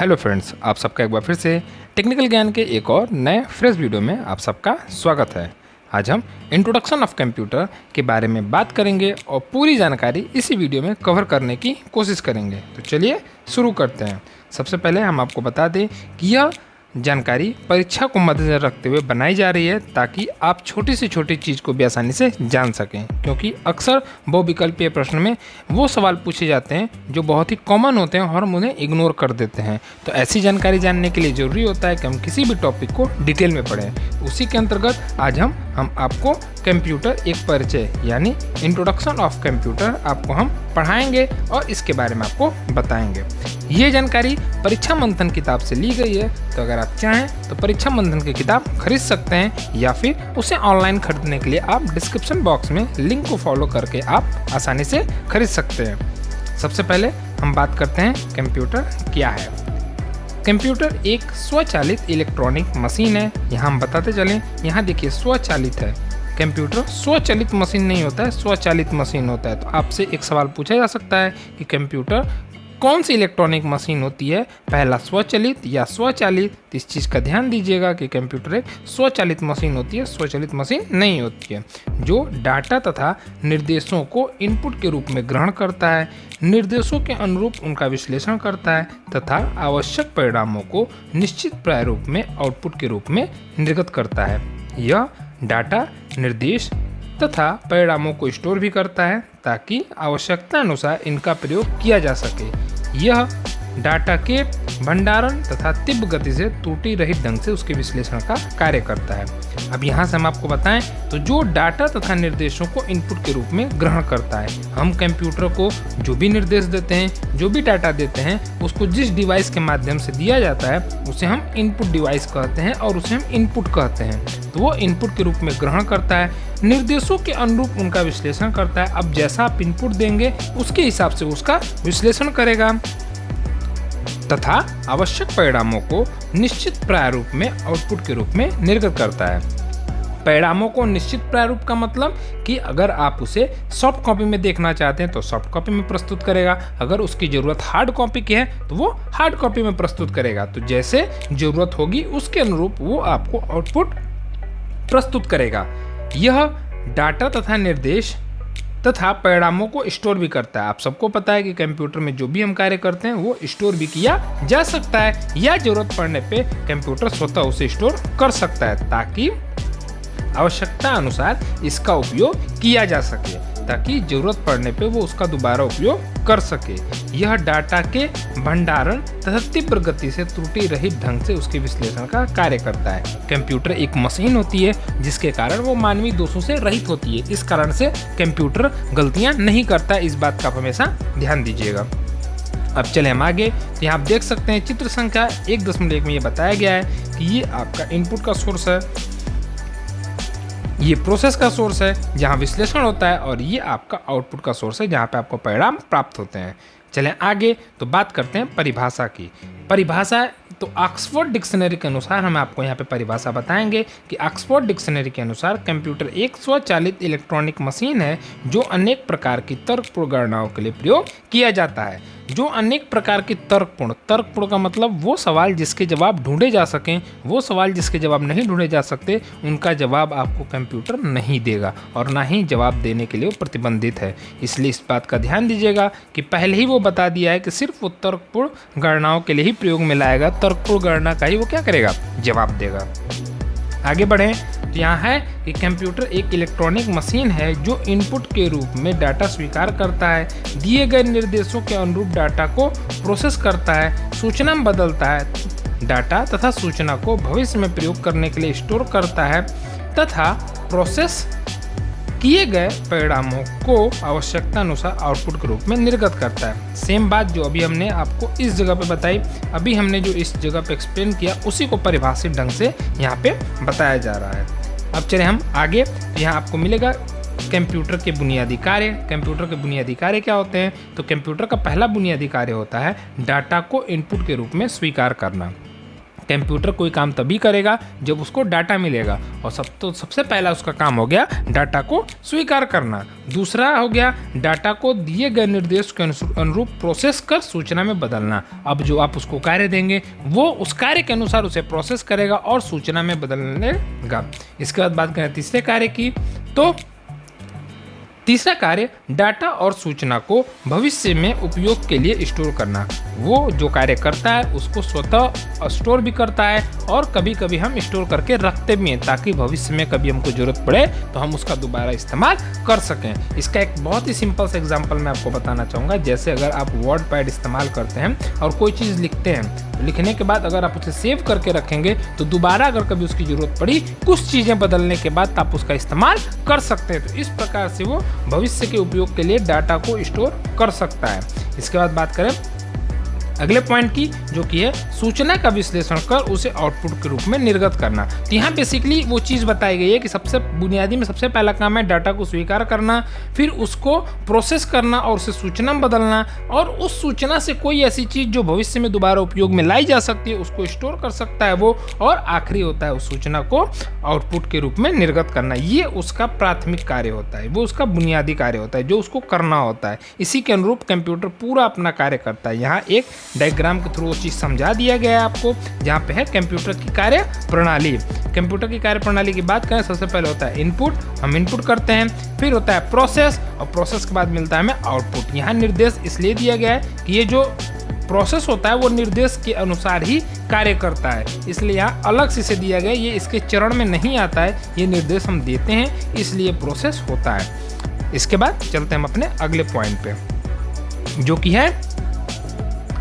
Hello friends, आप सबका एक बार फिर से टेक्निकल ज्ञान के एक और नए फ्रेश वीडियो में आप सबका स्वागत है। आज हम इंट्रोडक्शन ऑफ कंप्यूटर के बारे में बात करेंगे और पूरी जानकारी इसी वीडियो में कवर करने की कोशिश करेंगे। तो चलिए शुरू करते हैं। सबसे पहले हम आपको बता दें कि यह जानकारी परीक्षा को मद्देनजर रखते हुए बनाई जा रही है ताकि आप छोटी से छोटी चीज़ को भी आसानी से जान सकें, क्योंकि अक्सर बहुविकल्पीय प्रश्न में वो सवाल पूछे जाते हैं जो बहुत ही कॉमन होते हैं और हम उन्हें इग्नोर कर देते हैं। तो ऐसी जानकारी जानने के लिए ज़रूरी होता है कि हम किसी भी टॉपिक को डिटेल में पढ़ें। उसी के अंतर्गत आज हम आपको कंप्यूटर एक परिचय यानी इंट्रोडक्शन ऑफ कंप्यूटर आपको हम पढ़ाएंगे और इसके बारे में आपको बताएंगे। ये जानकारी परीक्षा मंथन किताब से ली गई है, तो अगर आप चाहें तो परीक्षा मंथन की किताब खरीद सकते हैं या फिर उसे ऑनलाइन खरीदने के लिए आप डिस्क्रिप्शन बॉक्स में लिंक को फॉलो करके आप आसानी से खरीद सकते हैं। सबसे पहले हम बात करते हैं कंप्यूटर क्या है। कंप्यूटर एक स्वचालित इलेक्ट्रॉनिक मशीन है। यहाँ हम बताते चलें, यहाँ देखिए स्वचालित है। कंप्यूटर स्वचालित मशीन नहीं होता है, स्वचालित मशीन होता है। तो आपसे एक सवाल पूछा जा सकता है कि कंप्यूटर कौन सी इलेक्ट्रॉनिक मशीन होती है, पहला स्वचालित या स्वचालित। तो इस चीज़ का ध्यान दीजिएगा कि कंप्यूटर एक स्वचालित मशीन होती है, स्वचालित मशीन नहीं होती है, जो डाटा तथा निर्देशों को इनपुट के रूप में ग्रहण करता है, निर्देशों के अनुरूप उनका विश्लेषण करता है तथा आवश्यक परिणामों को निश्चित प्रारूप में आउटपुट के रूप में निर्गत करता है। यह डाटा, निर्देश तथा परिणामों को स्टोर भी करता है ताकि आवश्यकता अनुसार इनका प्रयोग किया जा सके। यह डाटा के भंडारण तथा तीव्र गति से त्रुटि रहित ढंग से उसके विश्लेषण का कार्य करता है। अब यहाँ से हम आपको बताएं तो जो डाटा तथा निर्देशों को इनपुट के रूप में ग्रहण करता है, हम कंप्यूटर को जो भी निर्देश देते हैं, जो भी डाटा देते हैं, उसको जिस डिवाइस के माध्यम से दिया जाता है उसे हम इनपुट डिवाइस कहते हैं और उसे हम इनपुट कहते हैं। तो वो इनपुट के रूप में ग्रहण करता है, निर्देशों के अनुरूप उनका विश्लेषण करता है। अब जैसा आप इनपुट देंगे उसके हिसाब से उसका विश्लेषण करेगा तथा आवश्यक परिणामों को निश्चित प्रारूप में आउटपुट के रूप में निर्गत करता है। परिणामों को निश्चित प्रारूप का मतलब कि अगर आप उसे सॉफ्ट कॉपी में देखना चाहते हैं तो सॉफ्ट कॉपी में प्रस्तुत करेगा, अगर उसकी ज़रूरत हार्ड कॉपी की है तो वो हार्ड कॉपी में प्रस्तुत करेगा। तो जैसे ज़रूरत होगी उसके अनुरूप वो आपको आउटपुट प्रस्तुत करेगा। यह डाटा तथा निर्देश तथा परिणामों को स्टोर भी करता है। आप सबको पता है कि कंप्यूटर में जो भी हम कार्य करते हैं वो स्टोर भी किया जा सकता है या जरूरत पड़ने पे कंप्यूटर स्वतः उसे स्टोर कर सकता है ताकि आवश्यकता अनुसार इसका उपयोग किया जा सके, ताकि जरूरत पड़ने पे वो उसका दोबारा उपयोग कर सके। यह डाटा के भंडारण तथा तीव्र गति से त्रुटि रहित ढंग से उसके विश्लेषण का कार्य करता है। कंप्यूटर एक मशीन होती है जिसके कारण वो मानवीय दोषों से रहित होती है। इस कारण से कंप्यूटर गलतियां नहीं करता, इस बात का आप हमेशा ध्यान दीजिएगा। अब चले हम आगे। तो यहाँ आप देख सकते हैं चित्र संख्या 1.1 में ये बताया गया है कि ये आपका इनपुट का सोर्स है, ये प्रोसेस का सोर्स है जहाँ विश्लेषण होता है, और ये आपका आउटपुट का सोर्स है जहाँ पे आपको परिणाम प्राप्त होते हैं। चलें आगे तो बात करते हैं परिभाषा की। परिभाषा तो ऑक्सफोर्ड डिक्शनरी के अनुसार हम आपको यहाँ पे परिभाषा बताएंगे कि ऑक्सफोर्ड डिक्शनरी के अनुसार कंप्यूटर एक स्वचालित इलेक्ट्रॉनिक मशीन है जो अनेक प्रकार की तर्कपूर्ण गणनाओं के लिए प्रयोग किया जाता है। जो अनेक प्रकार की तर्कपूर्ण का मतलब वो सवाल जिसके जवाब ढूंढे जा सकें, वो सवाल जिसके जवाब नहीं ढूंढे जा सकते उनका जवाब आपको कंप्यूटर नहीं देगा और ना ही जवाब देने के लिए वो प्रतिबंधित है। इसलिए इस बात का ध्यान दीजिएगा कि पहले ही वो बता दिया है कि सिर्फ वो तर्कपूर्ण गणनाओं के लिए ही प्रयोग में लाएगा, तर्कपूर्ण गणना का ही वो क्या करेगा, जवाब देगा। आगे बढ़ें तो यहाँ है कि कंप्यूटर एक इलेक्ट्रॉनिक मशीन है जो इनपुट के रूप में डाटा स्वीकार करता है, दिए गए निर्देशों के अनुरूप डाटा को प्रोसेस करता है, सूचना में बदलता है, डाटा तथा सूचना को भविष्य में प्रयोग करने के लिए स्टोर करता है तथा प्रोसेस किए गए परिणामों को आवश्यकता अनुसार आउटपुट के रूप में निर्गत करता है। सेम बात जो अभी हमने आपको इस जगह पे बताई, अभी हमने जो इस जगह पे एक्सप्लेन किया उसी को परिभाषित ढंग से यहाँ पे बताया जा रहा है। अब चले हम आगे। तो यहाँ आपको मिलेगा कंप्यूटर के बुनियादी कार्य। कंप्यूटर के बुनियादी कार्य क्या होते हैं? तो कंप्यूटर का पहला बुनियादी कार्य होता है डाटा को इनपुट के रूप में स्वीकार करना। कंप्यूटर कोई काम तभी करेगा जब उसको डाटा मिलेगा, और सबसे पहला उसका काम हो गया डाटा को स्वीकार करना। दूसरा हो गया डाटा को दिए गए निर्देश के अनुरूप प्रोसेस कर सूचना में बदलना। अब जो आप उसको कार्य देंगे वो उस कार्य के अनुसार उसे प्रोसेस करेगा और सूचना में बदलनेगा। इसके बाद बात करें तीसरे कार्य की, तो तीसरा कार्य डाटा और सूचना को भविष्य में उपयोग के लिए स्टोर करना। वो जो कार्य करता है उसको स्वतः स्टोर भी करता है और कभी कभी हम स्टोर करके रखते भी हैं ताकि भविष्य में कभी हमको ज़रूरत पड़े तो हम उसका दोबारा इस्तेमाल कर सकें। इसका एक बहुत ही सिंपल सा एग्जांपल मैं आपको बताना चाहूँगा। जैसे अगर आप वर्ड पैड इस्तेमाल करते हैं और कोई चीज़ लिखते हैं, लिखने के बाद अगर आप उसे सेव करके रखेंगे तो दोबारा अगर कभी उसकी ज़रूरत पड़ी कुछ चीज़ें बदलने के बाद आप उसका इस्तेमाल कर सकते हैं। तो इस प्रकार से वो भविष्य के उपयोग के लिए डाटा को स्टोर कर सकता है। इसके बाद बात करें अगले पॉइंट की, जो कि है सूचना का विश्लेषण कर उसे आउटपुट के रूप में निर्गत करना। तो यहाँ बेसिकली वो चीज़ बताई गई है कि सबसे बुनियादी में सबसे पहला काम है डाटा को स्वीकार करना, फिर उसको प्रोसेस करना और उसे सूचना में बदलना, और उस सूचना से कोई ऐसी चीज़ जो भविष्य में दोबारा उपयोग में लाई जा सकती है उसको स्टोर कर सकता है वो, और आखिरी होता है उस सूचना को आउटपुट के रूप में निर्गत करना। ये उसका प्राथमिक कार्य होता है, वो उसका बुनियादी कार्य होता है जो उसको करना होता है। इसी के अनुरूप कंप्यूटर पूरा अपना कार्य करता है। यहाँ एक डायग्राम के थ्रू वो चीज़ समझा दिया गया है आपको, जहाँ पे है कंप्यूटर की कार्य प्रणाली। कंप्यूटर की कार्य प्रणाली की बात करें, सबसे पहले होता है इनपुट, हम इनपुट करते हैं, फिर होता है प्रोसेस, और प्रोसेस के बाद मिलता है हमें आउटपुट। यहाँ निर्देश इसलिए दिया गया है कि ये जो प्रोसेस होता है वो निर्देश के अनुसार ही कार्य करता है, इसलिए यहाँ अलग से इसे दिया गया, ये इसके चरण में नहीं आता है, ये निर्देश हम देते हैं इसलिए प्रोसेस होता है। इसके बाद चलते हैं हम अपने अगले पॉइंट पे, जो कि है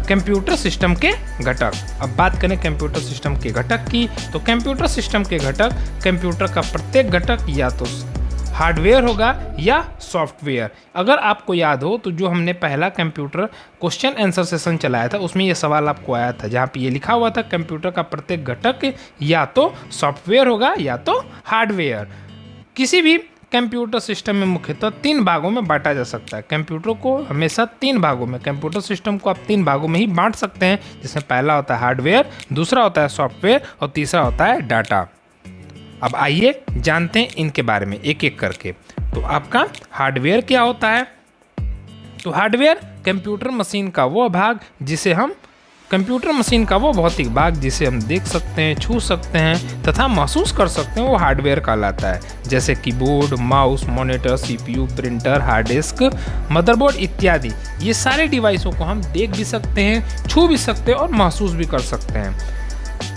कंप्यूटर सिस्टम के घटक। अब बात करें कंप्यूटर सिस्टम के घटक की, तो कंप्यूटर सिस्टम के घटक, कंप्यूटर का प्रत्येक घटक या तो हार्डवेयर होगा या सॉफ्टवेयर। अगर आपको याद हो तो जो हमने पहला कंप्यूटर क्वेश्चन आंसर सेशन चलाया था उसमें ये सवाल आपको आया था, जहाँ पे ये लिखा हुआ था कंप्यूटर का प्रत्येक घटक या तो सॉफ्टवेयर होगा या तो हार्डवेयर। किसी भी कंप्यूटर सिस्टम में मुख्यतः 3 भागों में बांटा जा सकता है। कंप्यूटर को हमेशा 3 भागों में, कंप्यूटर सिस्टम को आप 3 भागों में ही बांट सकते हैं, जिसमें पहला होता है हार्डवेयर, दूसरा होता है सॉफ्टवेयर और तीसरा होता है डाटा। अब आइए जानते हैं इनके बारे में एक एक करके। तो आपका हार्डवेयर क्या होता है? तो हार्डवेयर कंप्यूटर मशीन का वो भाग जिसे हम कंप्यूटर मशीन का वो भौतिक भाग जिसे हम देख सकते हैं, छू सकते हैं तथा महसूस कर सकते हैं, वो हार्डवेयर कहलाता है। जैसे keyboard, mouse, monitor, CPU, printer, hard disk, motherboard इत्यादि। ये सारे डिवाइसों को हम देख भी सकते हैं, छू भी सकते हैं और महसूस भी कर सकते हैं।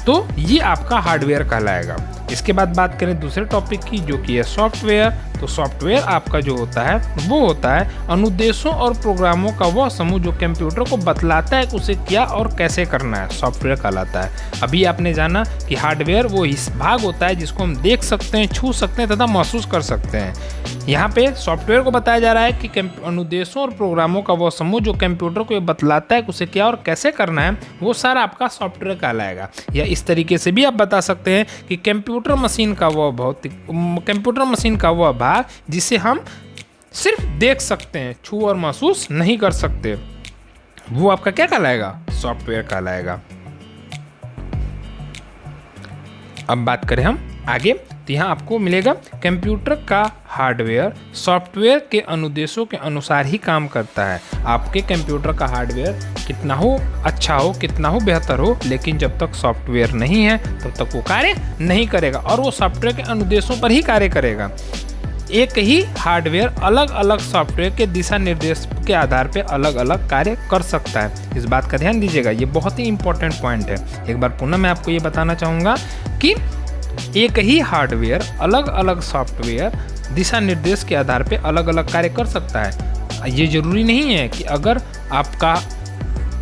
तो ये आपका हार्डवेयर कहलाएगा। इसके बाद बात करें दूसरे टॉपिक की, जो कि है सॉफ्टवेयर। तो सॉफ्टवेयर आपका जो होता है वो होता है अनुदेशों और प्रोग्रामों का वह समूह जो कंप्यूटर को बतलाता है कि उसे क्या और कैसे करना है, सॉफ्टवेयर कहलाता है। अभी आपने जाना कि हार्डवेयर वो इस भाग होता है जिसको हम देख सकते हैं, छू सकते हैं तथा महसूस कर सकते हैं। यहाँ पे सॉफ्टवेयर को बताया जा रहा है कि अनुदेशों और प्रोग्रामों का वह समूह जो कंप्यूटर को बतलाता है कि उसे क्या और कैसे करना है, वो सारा आपका सॉफ्टवेयर कहलाएगा। या इस तरीके से भी आप बता सकते हैं कि कंप्यूटर मशीन का वह भाग जिसे हम सिर्फ देख सकते हैं, छू और महसूस नहीं कर सकते, वो आपका क्या कहलाएगा? सॉफ्टवेयर कहलाएगा। अब बात करें हम आगे, तो यहाँ आपको मिलेगा कंप्यूटर का हार्डवेयर सॉफ्टवेयर के अनुदेशों के अनुसार ही काम करता है। आपके कंप्यूटर का हार्डवेयर कितना हो अच्छा हो, कितना हो बेहतर हो, लेकिन जब तक सॉफ्टवेयर नहीं है तब तक वो कार्य नहीं करेगा और वो सॉफ्टवेयर के अनुदेशों पर ही कार्य करेगा। एक ही हार्डवेयर अलग अलग सॉफ्टवेयर के दिशा निर्देश के आधार पर अलग अलग कार्य कर सकता है। इस बात का ध्यान दीजिएगा, ये बहुत ही इंपॉर्टेंट पॉइंट है। एक बार पुनः मैं आपको ये बताना चाहूँगा कि एक ही हार्डवेयर अलग अलग सॉफ्टवेयर दिशा निर्देश के आधार पर अलग अलग कार्य कर सकता है। ये जरूरी नहीं है कि अगर आपका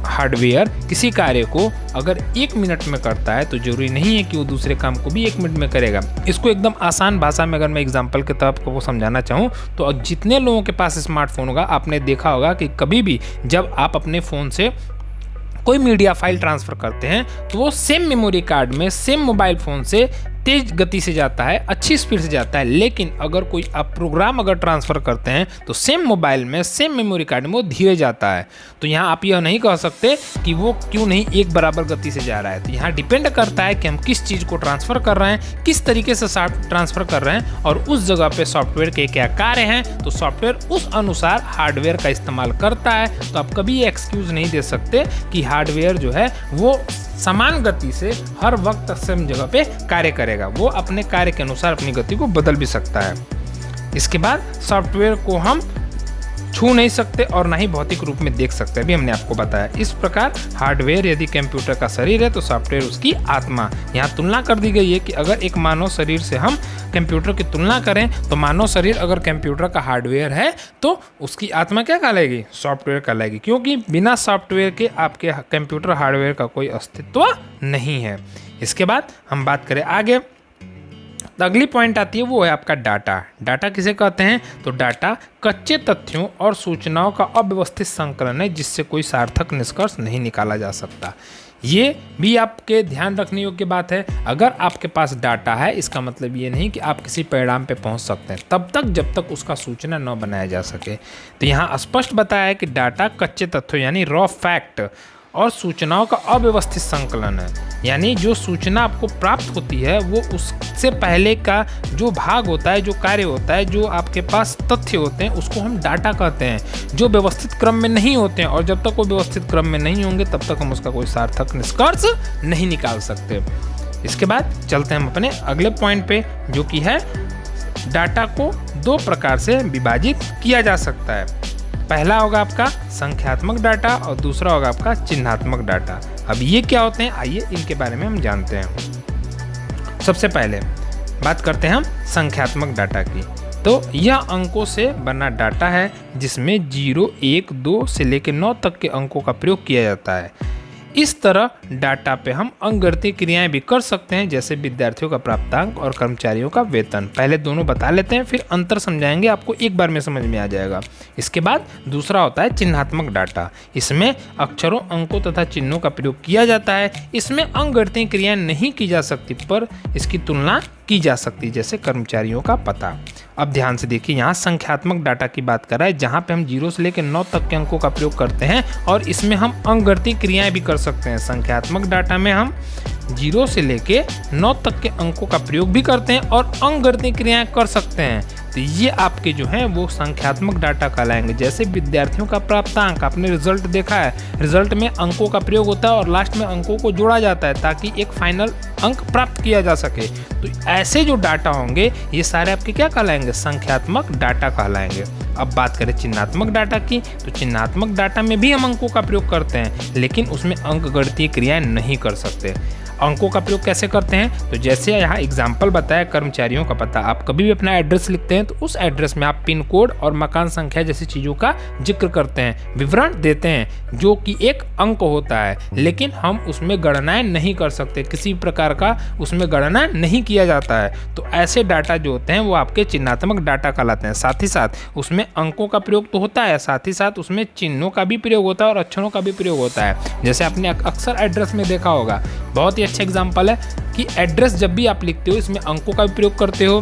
हार्डवेयर किसी कार्य को अगर 1 मिनट में करता है तो जरूरी नहीं है कि वो दूसरे काम को भी 1 मिनट में करेगा। इसको एकदम आसान भाषा में अगर मैं एग्जांपल के तौर पर समझाना चाहूँ तो जितने लोगों के पास स्मार्टफोन होगा, आपने देखा होगा कि कभी भी जब आप अपने फ़ोन से कोई मीडिया फाइल ट्रांसफ़र करते हैं तो वो सेम मेमोरी कार्ड में सेम मोबाइल फ़ोन से तेज गति से जाता है, अच्छी स्पीड से जाता है। लेकिन अगर कोई आप प्रोग्राम अगर ट्रांसफ़र करते हैं तो सेम मोबाइल में सेम मेमोरी कार्ड में वो धीरे जाता है। तो यहाँ आप यह नहीं कह सकते कि वो क्यों नहीं एक बराबर गति से जा रहा है। तो यहाँ डिपेंड करता है कि हम किस चीज़ को ट्रांसफ़र कर रहे हैं, किस तरीके से ट्रांसफ़र कर रहे हैं और उस जगह पे सॉफ्टवेयर के क्या कार्य हैं। तो सॉफ्टवेयर उस अनुसार हार्डवेयर का इस्तेमाल करता है। तो आप कभी ये एक्सक्यूज़ नहीं दे सकते कि हार्डवेयर जो है वो समान गति से हर वक्त सेम जगह पे कार्य करेगा। वो अपने कार्य के अनुसार अपनी गति को बदल भी सकता है। इसके बाद सॉफ्टवेयर को हम छू नहीं सकते और ना ही भौतिक रूप में देख सकते, अभी हमने आपको बताया। इस प्रकार हार्डवेयर यदि कंप्यूटर का शरीर है तो सॉफ्टवेयर उसकी आत्मा। यहाँ तुलना कर दी गई है कि अगर एक मानव शरीर से हम कंप्यूटर की तुलना करें तो मानव शरीर अगर कंप्यूटर का हार्डवेयर है तो उसकी आत्मा क्या कहलाएगी? सॉफ्टवेयर कहलाएगी, क्योंकि बिना सॉफ्टवेयर के आपके कंप्यूटर हार्डवेयर का कोई अस्तित्व नहीं है। इसके बाद हम बात करें आगे, तो अगली पॉइंट आती है वो है आपका डाटा। डाटा किसे कहते हैं? तो डाटा कच्चे तथ्यों और सूचनाओं का अव्यवस्थित संकलन है जिससे कोई सार्थक निष्कर्ष नहीं निकाला जा सकता। ये भी आपके ध्यान रखने योग्य बात है। अगर आपके पास डाटा है इसका मतलब ये नहीं कि आप किसी परिणाम पे पहुंच सकते हैं तब तक जब तक उसका सूचना न बनाया जा सके। तो यहाँ स्पष्ट बताया है कि डाटा कच्चे तथ्यों यानी रॉ फैक्ट और सूचनाओं का अव्यवस्थित संकलन है। यानी जो सूचना आपको प्राप्त होती है वो उससे पहले का जो भाग होता है, जो कार्य होता है, जो आपके पास तथ्य होते हैं उसको हम डाटा कहते हैं, जो व्यवस्थित क्रम में नहीं होते हैं। और जब तक वो व्यवस्थित क्रम में नहीं होंगे तब तक हम उसका कोई सार्थक निष्कर्ष नहीं निकाल सकते। इसके बाद चलते हैं हम अपने अगले पॉइंट पे, जो कि है डाटा को दो प्रकार से विभाजित किया जा सकता है। पहला होगा आपका संख्यात्मक डाटा और दूसरा होगा आपका चिन्हात्मक डाटा। अब ये क्या होते हैं, आइए इनके बारे में हम जानते हैं। सबसे पहले बात करते हैं हम संख्यात्मक डाटा की। तो यह अंकों से बना डाटा है जिसमें 0, 1, 2 से लेकर 9 तक के अंकों का प्रयोग किया जाता है। इस तरह डाटा पे हम अंकगणितीय क्रियाएं भी कर सकते हैं, जैसे विद्यार्थियों का प्राप्तांक और कर्मचारियों का वेतन। पहले दोनों बता लेते हैं फिर अंतर समझाएंगे, आपको एक बार में समझ में आ जाएगा। इसके बाद दूसरा होता है चिन्हात्मक डाटा। इसमें अक्षरों, अंकों तथा चिन्हों का प्रयोग किया जाता है। इसमें अंकगणितीय क्रियाएं नहीं की जा सकती पर इसकी तुलना की जा सकती है, जैसे कर्मचारियों का पता। अब ध्यान से देखिए, यहाँ संख्यात्मक डाटा की बात कर रहा है जहाँ पे हम 0 से लेकर 9 तक के अंकों का प्रयोग करते हैं और इसमें हम अंकगणितीय क्रियाएं भी कर सकते हैं। संख्यात्मक डाटा में हम 0 से लेके 9 तक के अंकों का प्रयोग भी करते हैं और अंकगणितीय क्रियाएं कर सकते हैं। तो ये आपके जो हैं वो संख्यात्मक डाटा कहलाएंगे। जैसे विद्यार्थियों का प्राप्तांक, आपने रिजल्ट देखा है, रिजल्ट में अंकों का प्रयोग होता है और लास्ट में अंकों को जोड़ा जाता है ताकि एक फाइनल अंक प्राप्त किया जा सके। तो ऐसे जो डाटा होंगे ये सारे आपके क्या कहलाएंगे? संख्यात्मक डाटा कहलाएंगे। अब बात करें चिन्हात्मक डाटा की, तो चिन्हात्मक डाटा में भी हम अंकों का प्रयोग करते हैं लेकिन उसमें अंकगणितीय क्रियाएं नहीं कर सकते। अंकों का प्रयोग कैसे करते हैं? तो जैसे यहाँ एग्जाम्पल बताया, कर्मचारियों का पता। आप कभी भी अपना एड्रेस लिखते हैं तो उस एड्रेस में आप पिन कोड और मकान संख्या जैसी चीज़ों का जिक्र करते हैं, विवरण देते हैं जो कि एक अंक होता है, लेकिन हम उसमें गणनाएं नहीं कर सकते, किसी प्रकार का उसमें गणना नहीं किया जाता है। तो ऐसे डाटा जो होते हैं वो आपके चिन्हात्मक डाटा कहलाते हैं। साथ ही साथ उसमें अंकों का प्रयोग तो होता है, साथ ही साथ उसमें चिन्हों का भी प्रयोग होता है और अक्षरों का भी प्रयोग होता है। जैसे आपने अक्सर एड्रेस में देखा होगा, बहुत ही अच्छा एग्जाम्पल है कि एड्रेस जब भी आप लिखते हो इसमें अंकों का भी प्रयोग करते हो,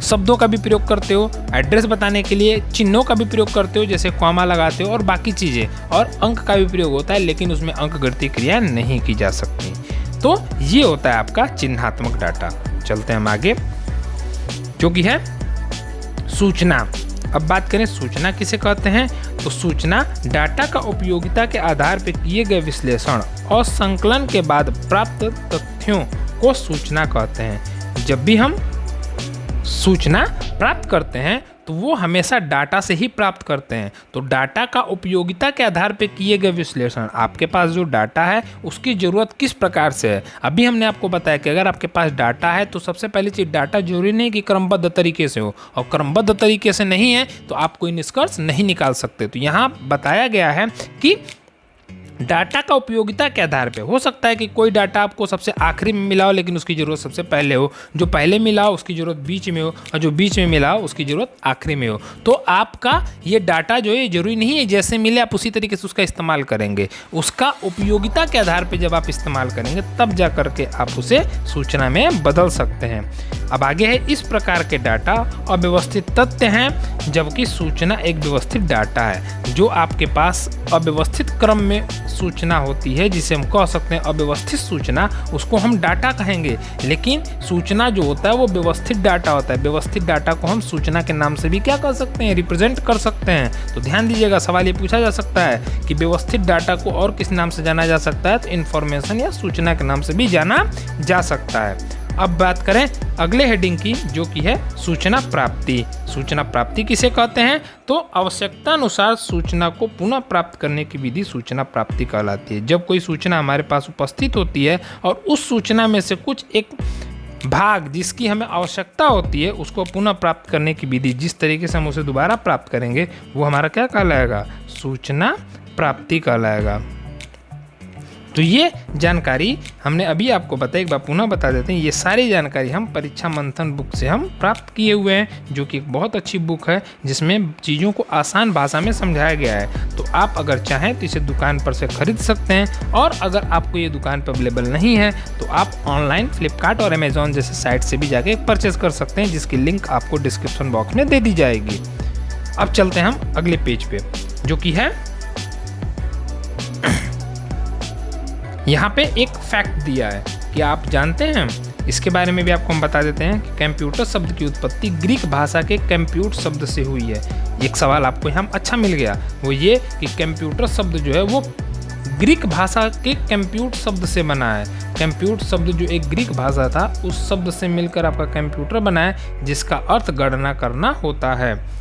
शब्दों का भी प्रयोग करते हो, एड्रेस बताने के लिए चिन्हों का भी प्रयोग करते हो जैसे कॉमा लगाते हो और बाकी चीज़ें, और अंक का भी प्रयोग होता है लेकिन उसमें अंकगणितीय क्रिया नहीं की जा सकती। तो ये होता है आपका चिन्हात्मक डाटा। चलते हैं हम आगे, जो कि है सूचना। अब बात करें सूचना किसे कहते हैं, तो सूचना डाटा का उपयोगिता के आधार पर किए गए विश्लेषण और संकलन के बाद प्राप्त तथ्यों को सूचना कहते हैं। जब भी हम सूचना प्राप्त करते हैं तो वो हमेशा डाटा से ही प्राप्त करते हैं। तो डाटा का उपयोगिता के आधार पर किए गए विश्लेषण, आपके पास जो डाटा है उसकी ज़रूरत किस प्रकार से है। अभी हमने आपको बताया कि अगर आपके पास डाटा है तो सबसे पहली चीज़, डाटा जरूरी नहीं कि क्रमबद्ध तरीके से हो, और क्रमबद्ध तरीके से नहीं है तो आप कोई निष्कर्ष नहीं निकाल सकते। तो यहाँ बताया गया है कि डाटा का उपयोगिता के आधार पे हो सकता है कि कोई डाटा आपको सबसे आखिरी में मिला हो लेकिन उसकी ज़रूरत सबसे पहले हो, जो पहले मिला हो उसकी ज़रूरत बीच में हो, और जो बीच में मिला हो उसकी ज़रूरत आखिरी में हो। तो आपका ये डाटा जो है ज़रूरी नहीं है जैसे मिले आप उसी तरीके से उसका इस्तेमाल करेंगे। उसका उपयोगिता के आधार पर जब आप इस्तेमाल करेंगे तब जा करके आप उसे सूचना में बदल सकते हैं। अब आगे है, इस प्रकार के डाटा अव्यवस्थित तथ्य हैं जबकि सूचना एक व्यवस्थित डाटा है। जो आपके पास अव्यवस्थित क्रम में सूचना होती है जिसे हम कह सकते हैं अव्यवस्थित सूचना, उसको हम डाटा कहेंगे। लेकिन सूचना जो होता है वो व्यवस्थित डाटा होता है। व्यवस्थित डाटा को हम सूचना के नाम से भी क्या कर सकते हैं, रिप्रेजेंट कर सकते हैं। तो ध्यान दीजिएगा, सवाल ये पूछा जा सकता है कि व्यवस्थित डाटा को और किस नाम से जाना जा सकता है, तो इन्फॉर्मेशन या सूचना के नाम से भी जाना जा सकता है। अब बात करें अगले हेडिंग की, जो कि है सूचना प्राप्ति। सूचना प्राप्ति किसे कहते हैं, तो आवश्यकता अनुसार सूचना को पुनः प्राप्त करने की विधि सूचना प्राप्ति कहलाती है। जब कोई सूचना हमारे पास उपस्थित होती है और उस सूचना में से कुछ एक भाग जिसकी हमें आवश्यकता होती है उसको पुनः प्राप्त करने की विधि, जिस तरीके से हम उसे दोबारा प्राप्त करेंगे वो हमारा क्या कहलाएगा, सूचना प्राप्ति कहलाएगा। तो ये जानकारी हमने अभी आपको बताई, एक बार पुनः बता देते हैं। ये सारी जानकारी हम परीक्षा मंथन बुक से हम प्राप्त किए हुए हैं, जो कि एक बहुत अच्छी बुक है जिसमें चीज़ों को आसान भाषा में समझाया गया है। तो आप अगर चाहें तो इसे दुकान पर से खरीद सकते हैं, और अगर आपको ये दुकान पर अवेलेबल नहीं है तो आप ऑनलाइन फ्लिपकार्ट और अमेजॉन जैसे साइट से भी जाके परचेज कर सकते हैं, जिसकी लिंक आपको डिस्क्रिप्शन बॉक्स में दे दी जाएगी। अब चलते हैं हम अगले पेज पे, जो कि है यहाँ पे एक फैक्ट दिया है कि आप जानते हैं, इसके बारे में भी आपको हम बता देते हैं कि कंप्यूटर शब्द की उत्पत्ति ग्रीक भाषा के कंप्यूट शब्द से हुई है। एक सवाल आपको यहाँ अच्छा मिल गया, वो ये कि कंप्यूटर शब्द जो है वो ग्रीक भाषा के कंप्यूट शब्द से बना है। कंप्यूट शब्द जो एक ग्रीक भाषा था उस शब्द से मिलकर आपका कंप्यूटर बना है, जिसका अर्थ गणना करना होता है।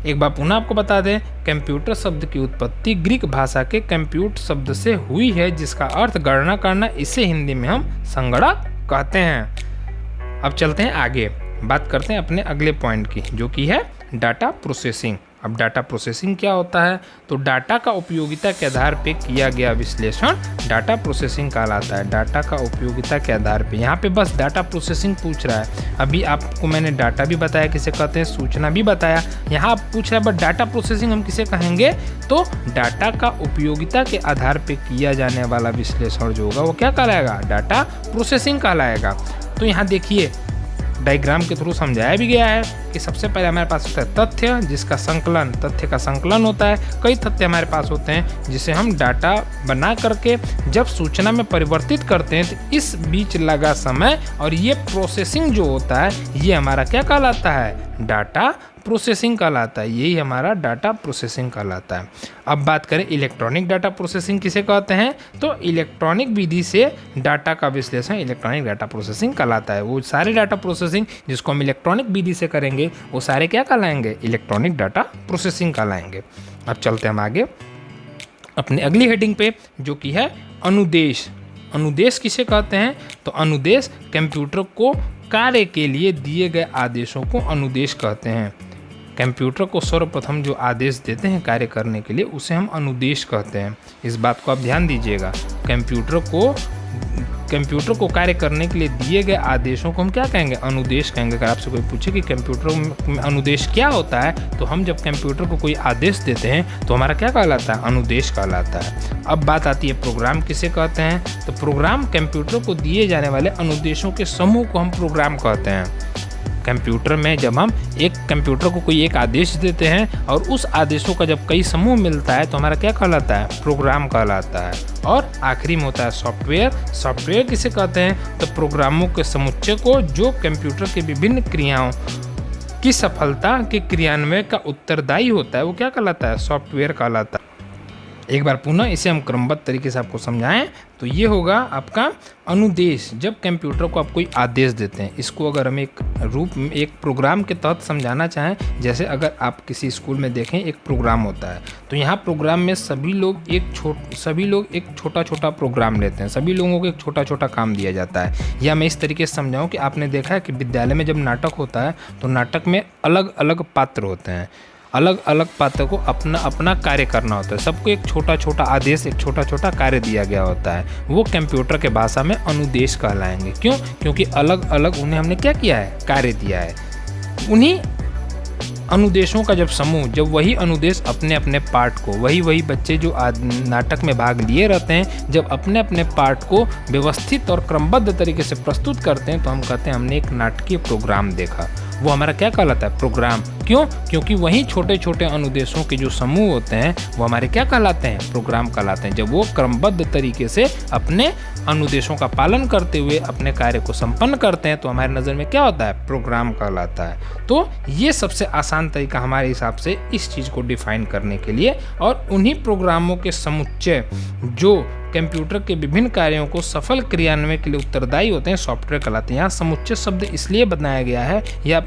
एक बार पुनः आपको बता दें, कंप्यूटर शब्द की उत्पत्ति ग्रीक भाषा के कंप्यूट शब्द से हुई है, जिसका अर्थ गणना करना। इसे हिंदी में हम संगणक कहते हैं। अब चलते हैं आगे, बात करते हैं अपने अगले पॉइंट की, जो कि है डाटा प्रोसेसिंग। अब डाटा प्रोसेसिंग क्या होता है, तो डाटा का उपयोगिता के आधार पे किया गया विश्लेषण डाटा प्रोसेसिंग कहलाता है। डाटा का उपयोगिता के आधार पे, यहाँ पे बस डाटा प्रोसेसिंग पूछ रहा है। अभी आपको मैंने डाटा भी बताया किसे कहते हैं, सूचना भी बताया। यहाँ आप पूछ रहा है बट डाटा प्रोसेसिंग हम किसे कहेंगे, तो डाटा का उपयोगिता के आधार पे किया जाने वाला विश्लेषण जो होगा वो क्या कहलाएगा, डाटा प्रोसेसिंग कहलाएगा। तो यहाँ देखिए डायग्राम के थ्रू समझाया भी गया है कि सबसे पहले हमारे पास होता है तथ्य, जिसका संकलन, तथ्य का संकलन होता है। कई तथ्य हमारे पास होते हैं जिसे हम डाटा बना करके जब सूचना में परिवर्तित करते हैं तो इस बीच लगा समय और ये प्रोसेसिंग जो होता है ये हमारा क्या कहलाता है, डाटा प्रोसेसिंग कहलाता है। यही हमारा डाटा प्रोसेसिंग कहलाता है। अब बात करें इलेक्ट्रॉनिक डाटा प्रोसेसिंग किसे कहते हैं, तो इलेक्ट्रॉनिक विधि से डाटा का विश्लेषण इलेक्ट्रॉनिक डाटा प्रोसेसिंग कहलाता है। वो सारे डाटा प्रोसेसिंग जिसको हम इलेक्ट्रॉनिक विधि से करेंगे वो सारे क्या कहलाएंगे, इलेक्ट्रॉनिक डाटा प्रोसेसिंग कहलाएंगे। अब चलते हैं हम आगे अपने अगली हेडिंग पे, जो कि है अनुदेश। अनुदेश किसे कहते हैं, तो अनुदेश कंप्यूटर को कार्य के लिए दिए गए आदेशों को अनुदेश कहते हैं। कंप्यूटर को सर्वप्रथम जो आदेश देते हैं कार्य करने के लिए उसे हम अनुदेश कहते हैं। इस बात को आप ध्यान दीजिएगा। कंप्यूटर को कार्य करने के लिए दिए गए आदेशों को हम क्या कहेंगे, अनुदेश कहेंगे। अगर आपसे कोई पूछे कि कंप्यूटर में अनुदेश क्या होता है, तो हम जब कंप्यूटर को कोई आदेश देते हैं तो हमारा क्या कहलाता है, अनुदेश कहलाता है। अब बात आती है प्रोग्राम किसे कहते हैं, तो प्रोग्राम कंप्यूटर को दिए जाने वाले अनुदेशों के समूह को हम प्रोग्राम कहते हैं। कंप्यूटर में जब हम एक कंप्यूटर को कोई एक आदेश देते हैं और उस आदेशों का जब कई समूह मिलता है तो हमारा क्या कहलाता है, प्रोग्राम कहलाता है। और आखिरी में होता है सॉफ्टवेयर। सॉफ्टवेयर किसे कहते हैं, तो प्रोग्रामों के समुच्चय को जो कंप्यूटर के विभिन्न क्रियाओं की सफलता के क्रियान्वयन का उत्तरदायी होता है वो क्या कहलाता है, सॉफ्टवेयर कहलाता है। एक बार पुनः इसे हम क्रमबद्ध तरीके से आपको समझाएं तो ये होगा आपका अनुदेश। जब कंप्यूटर को आप कोई आदेश देते हैं, इसको अगर हम एक रूप में एक प्रोग्राम के तहत समझाना चाहें, जैसे अगर आप किसी स्कूल में देखें एक प्रोग्राम होता है तो यहाँ प्रोग्राम में सभी लोग एक छोटा छोटा प्रोग्राम लेते हैं, सभी लोगों को एक छोटा छोटा काम दिया जाता है। या मैं इस तरीके से समझाऊँ कि आपने देखा है कि विद्यालय में जब नाटक होता है तो नाटक में अलग अलग पात्र होते हैं अलग अलग पात्र को अपना अपना कार्य करना होता है। सबको एक छोटा छोटा आदेश, एक छोटा छोटा कार्य दिया गया होता है। वो कंप्यूटर के भाषा में अनुदेश कहलाएंगे। क्यों? क्योंकि अलग अलग उन्हें हमने क्या किया है, कार्य दिया है। उन्हीं अनुदेशों का जब समूह, जब वही अनुदेश अपने अपने पार्ट को, वही बच्चे जो नाटक में भाग लिए रहते हैं, जब अपने अपने पार्ट को व्यवस्थित और क्रमबद्ध तरीके से प्रस्तुत करते हैं तो हम कहते हैं हमने एक नाटकीय प्रोग्राम देखा। वो हमारा क्या कहलाता है, प्रोग्राम। क्यों? क्योंकि वही छोटे छोटे अनुदेशों के जो समूह होते हैं वो हमारे क्या कहलाते हैं, प्रोग्राम कहलाते हैं। जब वो क्रमबद्ध तरीके से अपने अनुदेशों का पालन करते हुए अपने कार्य को संपन्न करते हैं तो हमारे नज़र में क्या होता है, प्रोग्राम कहलाता है। तो ये सबसे आसान तरीका हमारे हिसाब से इस चीज़ को डिफाइन करने के लिए, और उन्हीं प्रोग्रामों के समुच्चय जो कंप्यूटर के विभिन्न कार्यों को सफल क्रियान्वयन के लिए उत्तरदायी होते हैं, सॉफ्टवेयर कहलाते हैं। यहाँ समुच्चय शब्द इसलिए बनाया गया है या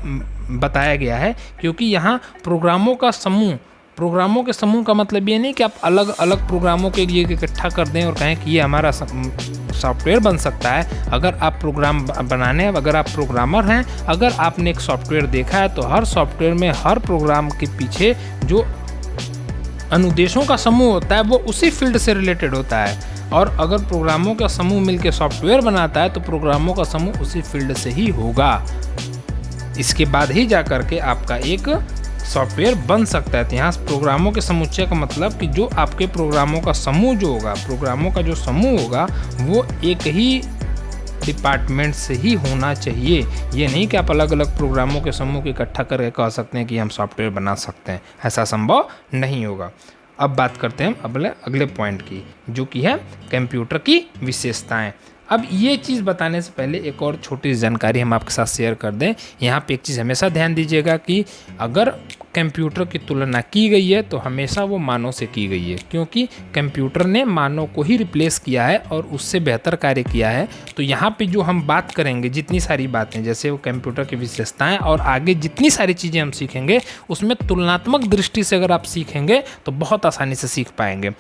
बताया गया है क्योंकि यहाँ प्रोग्रामों का समूह, प्रोग्रामों के समूह का मतलब ये नहीं कि आप अलग अलग प्रोग्रामों के लिए इकट्ठा कर दें और कहें कि ये हमारा सॉफ्टवेयर बन सकता है। अगर आप प्रोग्राम बनाने, अगर आप प्रोग्रामर हैं, अगर आपने एक सॉफ्टवेयर देखा है तो हर सॉफ्टवेयर में, हर प्रोग्राम के पीछे जो अनुदेशों का समूह होता है वो उसी फील्ड से रिलेटेड होता है। और अगर प्रोग्रामों का समूह मिलकर सॉफ्टवेयर बनाता है तो प्रोग्रामों का समूह उसी फील्ड से ही होगा। इसके बाद ही जा कर के आपका एक सॉफ्टवेयर बन सकता है। तो यहाँ प्रोग्रामों के समुच्चय का मतलब कि जो आपके प्रोग्रामों का समूह जो होगा, प्रोग्रामों का जो समूह होगा वो एक ही डिपार्टमेंट से ही होना चाहिए। ये नहीं कि आप अलग अलग प्रोग्रामों के समूह को इकट्ठा करके कह सकते हैं कि हम सॉफ्टवेयर बना सकते हैं, ऐसा संभव नहीं होगा। अब बात करते हैं हम अगले पॉइंट की, जो कि है कंप्यूटर की विशेषताएं। अब ये चीज़ बताने से पहले एक और छोटी जानकारी हम आपके साथ शेयर कर दें। यहाँ पे एक चीज़ हमेशा ध्यान दीजिएगा कि अगर कंप्यूटर की तुलना की गई है तो हमेशा वो मानव से की गई है, क्योंकि कंप्यूटर ने मानव को ही रिप्लेस किया है और उससे बेहतर कार्य किया है। तो यहाँ पे जो हम बात करेंगे, जितनी सारी बातें, जैसे वो कंप्यूटर की विशेषताएं और आगे जितनी सारी चीज़ें हम सीखेंगे, उसमें तुलनात्मक दृष्टि से अगर आप सीखेंगे तो बहुत आसानी से सीख पाएंगे।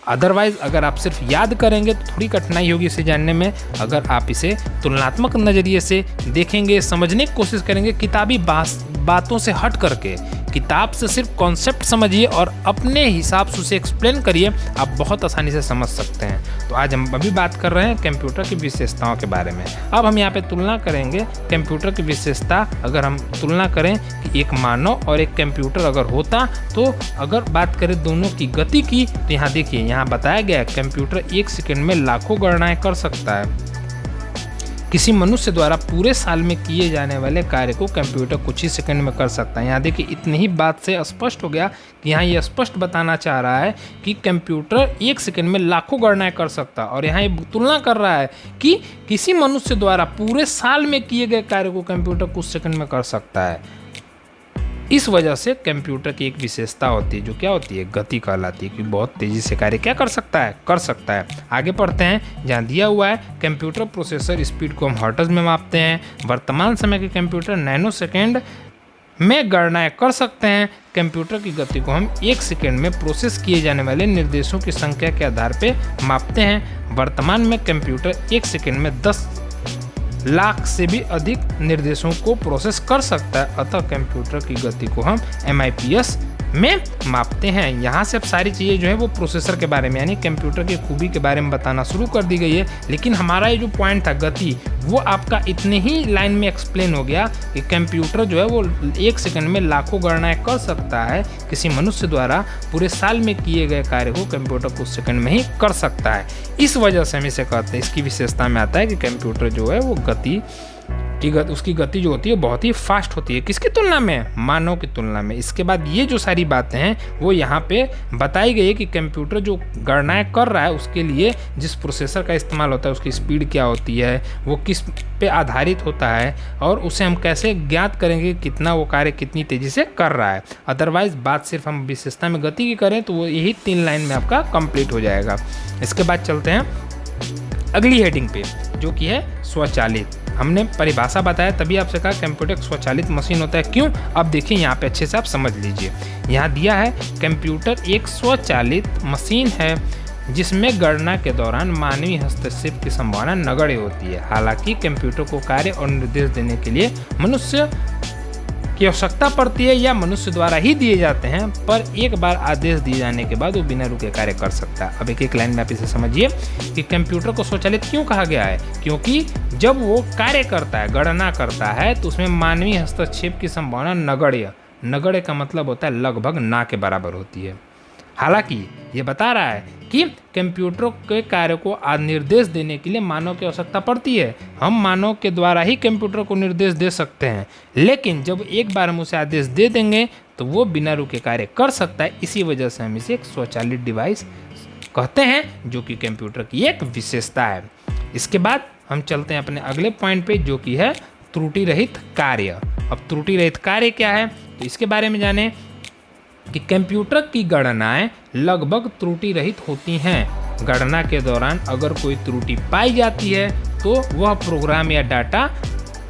अदरवाइज़ अगर आप सिर्फ याद करेंगे तो थोड़ी कठिनाई होगी इसे जानने में। अगर आप इसे तुलनात्मक नज़रिए से देखेंगे, समझने की कोशिश करेंगे, किताबी बातों से हट करके, किताब से सिर्फ कॉन्सेप्ट समझिए और अपने हिसाब से उसे एक्सप्लेन करिए, आप बहुत आसानी से समझ सकते हैं। तो आज हम अभी बात कर रहे हैं कंप्यूटर की विशेषताओं के बारे में। अब हम यहाँ पे तुलना करेंगे कंप्यूटर की विशेषता। अगर हम तुलना करें कि एक मानव और एक कंप्यूटर अगर होता, तो अगर बात करें दोनों की गति की, तो यहाँ देखिए, यहाँ बताया गया है कंप्यूटर 1 सेकंड में लाखों गणनाएं कर सकता है। किसी मनुष्य द्वारा पूरे साल में किए जाने वाले कार्य को कंप्यूटर कुछ ही सेकंड में कर सकता है। यहाँ देखिए, इतनी ही बात से स्पष्ट हो गया कि यहाँ ये स्पष्ट बताना चाह रहा है कि कंप्यूटर 1 सेकंड में लाखों गणनाएं कर सकता है। और यहाँ ये तुलना कर रहा है कि किसी मनुष्य द्वारा पूरे साल में किए गए कार्य को कंप्यूटर कुछ सेकंड में कर सकता है। इस वजह से कंप्यूटर की एक विशेषता होती है, जो क्या होती है, गति कहलाती है, कि बहुत तेज़ी से कार्य क्या कर सकता है, कर सकता है। आगे पढ़ते हैं, जहाँ दिया हुआ है कंप्यूटर प्रोसेसर स्पीड को हम हर्ट्ज में मापते हैं। वर्तमान समय के कंप्यूटर नैनो सेकेंड में गणनाएं कर सकते हैं। कंप्यूटर की गति को हम 1 सेकेंड में प्रोसेस किए जाने वाले निर्देशों की संख्या के आधार पर मापते हैं। वर्तमान में कंप्यूटर 1 सेकेंड में 10 लाख से भी अधिक निर्देशों को प्रोसेस कर सकता है। अतः कंप्यूटर की गति को हम MIPS में मापते हैं। यहाँ से अब सारी चीज़ें जो है वो प्रोसेसर के बारे में, यानी कंप्यूटर की खूबी के बारे में बताना शुरू कर दी गई है। लेकिन हमारा ये जो पॉइंट था गति, वो आपका इतने ही लाइन में एक्सप्लेन हो गया कि कंप्यूटर जो है वो 1 सेकंड में लाखों गणनाएं कर सकता है। किसी मनुष्य द्वारा पूरे साल में किए गए कार्य को कंप्यूटर कुछ सेकंड में ही कर सकता है। इस वजह से हम इसे कहते हैं, इसकी विशेषता में आता है कि कंप्यूटर जो है वो उसकी गति जो होती है बहुत ही फास्ट होती है। किसकी तुलना में, मानव की तुलना में। इसके बाद ये जो सारी बातें हैं वो यहाँ पे बताई गई है कि कंप्यूटर जो गणनाएं कर रहा है उसके लिए जिस प्रोसेसर का इस्तेमाल होता है उसकी स्पीड क्या होती है, वो किस पे आधारित होता है, और उसे हम कैसे ज्ञात करेंगे कितना वो कार्य कितनी तेज़ी से कर रहा है। अदरवाइज बात सिर्फ हम विशेषता में गति की करें तो वो यही 3 लाइन में आपका कंप्लीट हो जाएगा। इसके बाद चलते हैं अगली हेडिंग पे, जो कि है स्वचालित। हमने परिभाषा बताया, तभी आपसे कहा कंप्यूटर स्वचालित मशीन होता है। क्यों? अब देखिए यहाँ पे अच्छे से आप समझ लीजिए। यहाँ दिया है कंप्यूटर एक स्वचालित मशीन है जिसमें गणना के दौरान मानवीय हस्तक्षेप की संभावना नगण्य होती है। हालांकि कंप्यूटर को कार्य और निर्देश देने के लिए मनुष्य की आवश्यकता पड़ती है या मनुष्य द्वारा ही दिए जाते हैं, पर एक बार आदेश दिए जाने के बाद वो बिना रुके कार्य कर सकता है। अब एक एक लाइन में आप इसे समझिए कि कंप्यूटर को स्वचालित क्यों कहा गया है, क्योंकि जब वो कार्य करता है, गणना करता है, तो उसमें मानवीय हस्तक्षेप की संभावना नगण्य का मतलब होता है लगभग ना के बराबर होती है। हालांकि ये बता रहा है कि कंप्यूटर के कार्य को निर्देश देने के लिए मानव की आवश्यकता पड़ती है। हम मानव के द्वारा ही कंप्यूटर को निर्देश दे सकते हैं, लेकिन जब एक बार हम उसे आदेश दे देंगे तो वो बिना रुके कार्य कर सकता है। इसी वजह से हम इसे एक स्वचालित डिवाइस कहते हैं, जो कि कंप्यूटर की एक विशेषता है। इसके बाद हम चलते हैं अपने अगले पॉइंट पे, जो कि है त्रुटि रहित कार्य। अब त्रुटि रहित कार्य क्या है, तो इसके बारे में जानें कि कंप्यूटर की गणनाएं लगभग त्रुटि रहित होती हैं। गणना के दौरान अगर कोई त्रुटि पाई जाती है तो वह प्रोग्राम या डाटा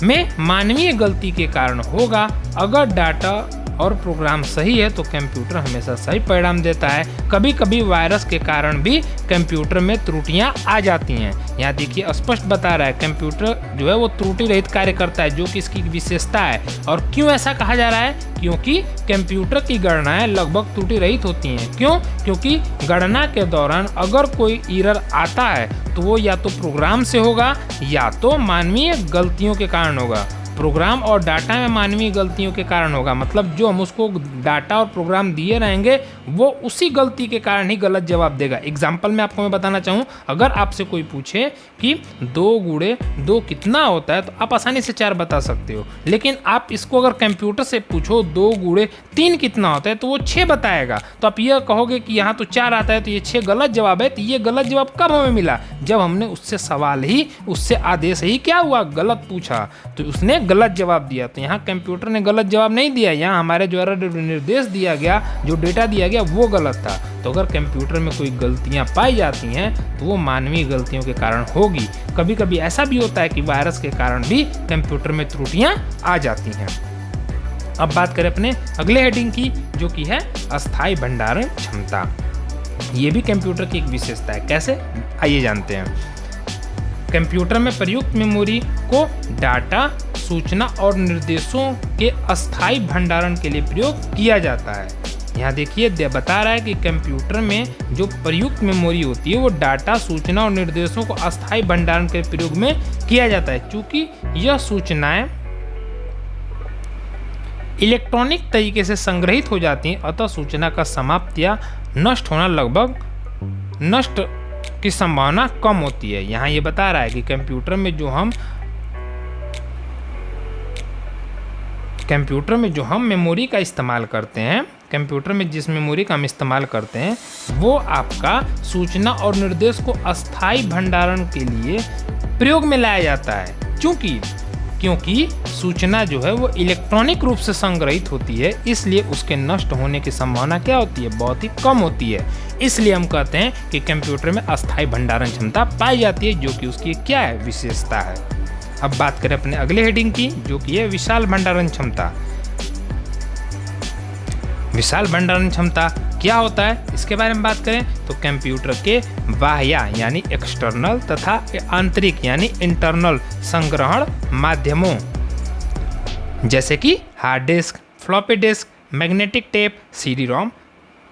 में मानवीय गलती के कारण होगा। अगर डाटा और प्रोग्राम सही है तो कंप्यूटर हमेशा सही परिणाम देता है। कभी कभी वायरस के कारण भी कंप्यूटर में त्रुटियां आ जाती हैं। यहाँ देखिए स्पष्ट बता रहा है कंप्यूटर जो है वो त्रुटि रहित कार्य करता है, जो कि इसकी विशेषता है। और क्यों ऐसा कहा जा रहा है, क्योंकि कंप्यूटर की गणनाएं लगभग त्रुटि रहित होती हैं। क्यों? क्योंकि गणना के दौरान अगर कोई एरर आता है तो वो या तो प्रोग्राम से होगा या तो मानवीय गलतियों के कारण होगा। प्रोग्राम और डाटा में मानवीय गलतियों के कारण होगा, मतलब जो हम उसको डाटा और प्रोग्राम दिए रहेंगे वो उसी गलती के कारण ही गलत जवाब देगा। एग्जाम्पल में आपको मैं बताना चाहूँ, अगर आपसे कोई पूछे कि 2 गुणे 2 कितना होता है तो आप आसानी से 4 बता सकते हो, लेकिन आप इसको अगर कंप्यूटर से पूछो 2 गुणे 3 कितना होता है तो वो 6 बताएगा। तो आप यह कहोगे कि यहाँ तो 4 आता है तो ये 6 गलत जवाब है। तो ये गलत जवाब कब हमें मिला, जब हमने उससे सवाल ही, उससे आदेश ही क्या हुआ, गलत पूछा, तो उसने गलत जवाब दिया। तो यहाँ कंप्यूटर ने गलत जवाब नहीं दिया, यहाँ हमारे द्वारा निर्देश दिया गया, जो डेटा दिया गया वो गलत था। तो अगर कंप्यूटर में कोई गलतियां पाई जाती हैं तो वो मानवीय गलतियों के कारण होगी। कभी कभी ऐसा भी होता है कि वायरस के कारण भी कंप्यूटर में त्रुटियां आ जाती हैं। अब बात करें अपने अगले हेडिंग की, जो कि है अस्थायी भंडारण क्षमता। ये भी कंप्यूटर की एक विशेषता है। कैसे, आइए जानते हैं। कंप्यूटर में प्रयुक्त मेमोरी को डाटा, सूचना और निर्देशों के अस्थायी भंडारण के लिए प्रयोग किया जाता है। यहाँ देखिए बता रहा है कि कंप्यूटर में जो प्रयुक्त मेमोरी होती है वो डाटा, सूचना और निर्देशों को अस्थायी भंडारण के प्रयोग में किया जाता है। चूंकि यह सूचनाएं इलेक्ट्रॉनिक तरीके से संग्रहित हो जाती हैं, अतः सूचना का समाप्त या नष्ट होना लगभग नष्ट की संभावना कम होती है। यहाँ ये बता रहा है कि कंप्यूटर में जो हम मेमोरी का इस्तेमाल करते हैं, कंप्यूटर में जिस मेमोरी का हम इस्तेमाल करते हैं वो आपका सूचना और निर्देश को अस्थायी भंडारण के लिए प्रयोग में लाया जाता है। क्योंकि सूचना जो है वो इलेक्ट्रॉनिक रूप से संग्रहित होती है, इसलिए उसके नष्ट होने की संभावना क्या होती है, बहुत ही कम होती है। इसलिए हम कहते हैं कि कंप्यूटर में अस्थायी भंडारण क्षमता पाई जाती है, जो कि उसकी क्या है, विशेषता है। अब बात करें अपने अगले हेडिंग की, जो कि है विशाल भंडारण क्षमता। विशाल भंडारण क्षमता क्या होता है, इसके बारे में बात करें तो कंप्यूटर के बाह्य यानी एक्सटर्नल तथा आंतरिक यानी इंटरनल संग्रहण माध्यमों जैसे कि hard disk, floppy disk, magnetic tape, CD-ROM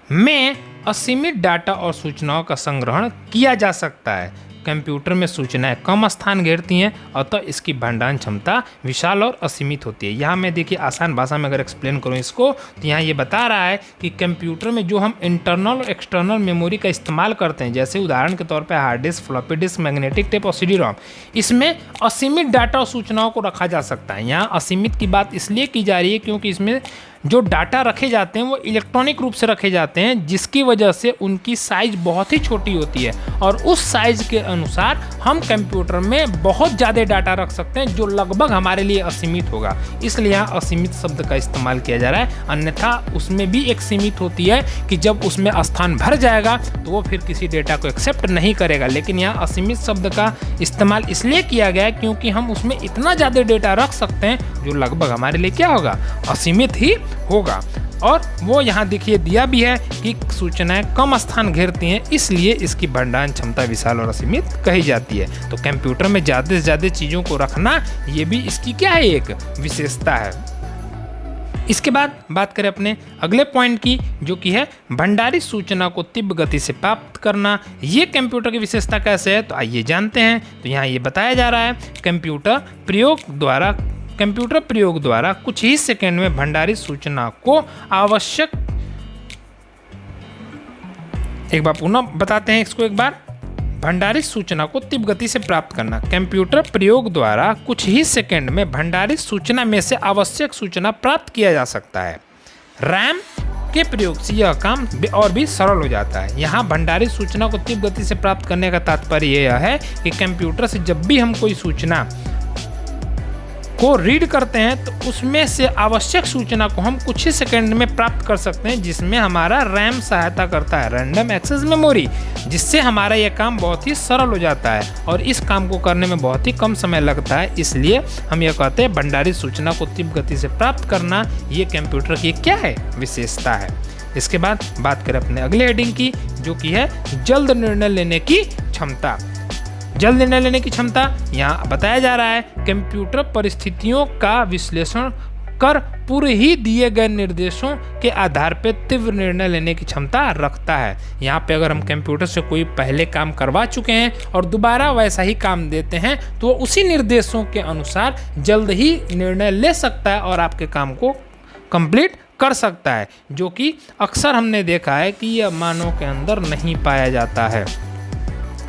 में असीमित डाटा और सूचनाओं का संग्रहण किया जा सकता है। कंप्यूटर में सूचनाएं कम स्थान घेरती हैं, अतः इसकी भंडारण क्षमता विशाल और असीमित होती है। यहाँ मैं देखिए आसान भाषा में अगर एक्सप्लेन करूँ इसको, तो यहाँ ये बता रहा है कि कंप्यूटर में जो हम इंटरनल और एक्सटर्नल मेमोरी का इस्तेमाल करते हैं, जैसे उदाहरण के तौर पर hard disk, floppy disk, magnetic tape और CD-ROM, इसमें असीमित डाटा और सूचनाओं को रखा जा सकता है। यहाँ असीमित की बात इसलिए की जा रही है क्योंकि इसमें जो डाटा रखे जाते हैं वो इलेक्ट्रॉनिक रूप से रखे जाते हैं, जिसकी वजह से उनकी साइज बहुत ही छोटी होती है और उस साइज के अनुसार हम कंप्यूटर में बहुत ज़्यादा डाटा रख सकते हैं, जो लगभग हमारे लिए असीमित होगा। इसलिए यहाँ असीमित शब्द का इस्तेमाल किया जा रहा है। अन्यथा उसमें भी एक सीमित होती है कि जब उसमें स्थान भर जाएगा तो वो फिर किसी डेटा को एक्सेप्ट नहीं करेगा, लेकिन यहाँ असीमित शब्द का इस्तेमाल इसलिए किया गया है क्योंकि हम उसमें इतना ज़्यादा डेटा रख सकते हैं जो लगभग हमारे लिए क्या होगा, असीमित ही होगा। और वो यहाँ देखिए दिया भी है कि सूचनाएं कम स्थान घेरती हैं, इसलिए इसकी भंडारण क्षमता विशाल और असीमित कही जाती है। तो कंप्यूटर में ज़्यादा से ज़्यादा चीज़ों को रखना ये भी इसकी क्या है, एक विशेषता है। इसके बाद बात करें अपने अगले पॉइंट की, जो कि है भंडारित सूचना को तीव्र गति से प्राप्त करना। ये कंप्यूटर की विशेषता कैसे है, तो आइए जानते हैं। तो यहाँ ये बताया जा रहा है कंप्यूटर प्रयोग द्वारा कुछ ही सेकंड में भंडारित सूचना को आवश्यक, एक बार पुनः बताते हैं इसको एक बार। भंडारित सूचना को तीव्र गति से प्राप्त करना, कंप्यूटर प्रयोग द्वारा कुछ ही सेकंड में भंडारित सूचना में से आवश्यक सूचना प्राप्त किया जा सकता है। रैम के प्रयोग से यह काम और भी सरल हो जाता है। यहाँ भंडारित सूचना को तीव्र गति से प्राप्त करने का तात्पर्य यह है कि कंप्यूटर से जब भी हम कोई सूचना को रीड करते हैं तो उसमें से आवश्यक सूचना को हम कुछ ही सेकंड में प्राप्त कर सकते हैं, जिसमें हमारा रैम सहायता करता है, रैंडम एक्सेस मेमोरी, जिससे हमारा यह काम बहुत ही सरल हो जाता है और इस काम को करने में बहुत ही कम समय लगता है। इसलिए हम यह कहते हैं भंडारित सूचना को तीव्र गति से प्राप्त करना ये कंप्यूटर की क्या है, विशेषता है। इसके बाद बात करें अपने अगले हेडिंग की, जो कि है जल्द निर्णय लेने की क्षमता। जल्द निर्णय लेने की क्षमता, यहाँ बताया जा रहा है कंप्यूटर परिस्थितियों का विश्लेषण कर पूर्व ही दिए गए निर्देशों के आधार पर तीव्र निर्णय लेने की क्षमता रखता है। यहाँ पे अगर हम कंप्यूटर से कोई पहले काम करवा चुके हैं और दोबारा वैसा ही काम देते हैं तो वो उसी निर्देशों के अनुसार जल्द ही निर्णय ले सकता है और आपके काम को कंप्लीट कर सकता है, जो कि अक्सर हमने देखा है कि यह मानव के अंदर नहीं पाया जाता है।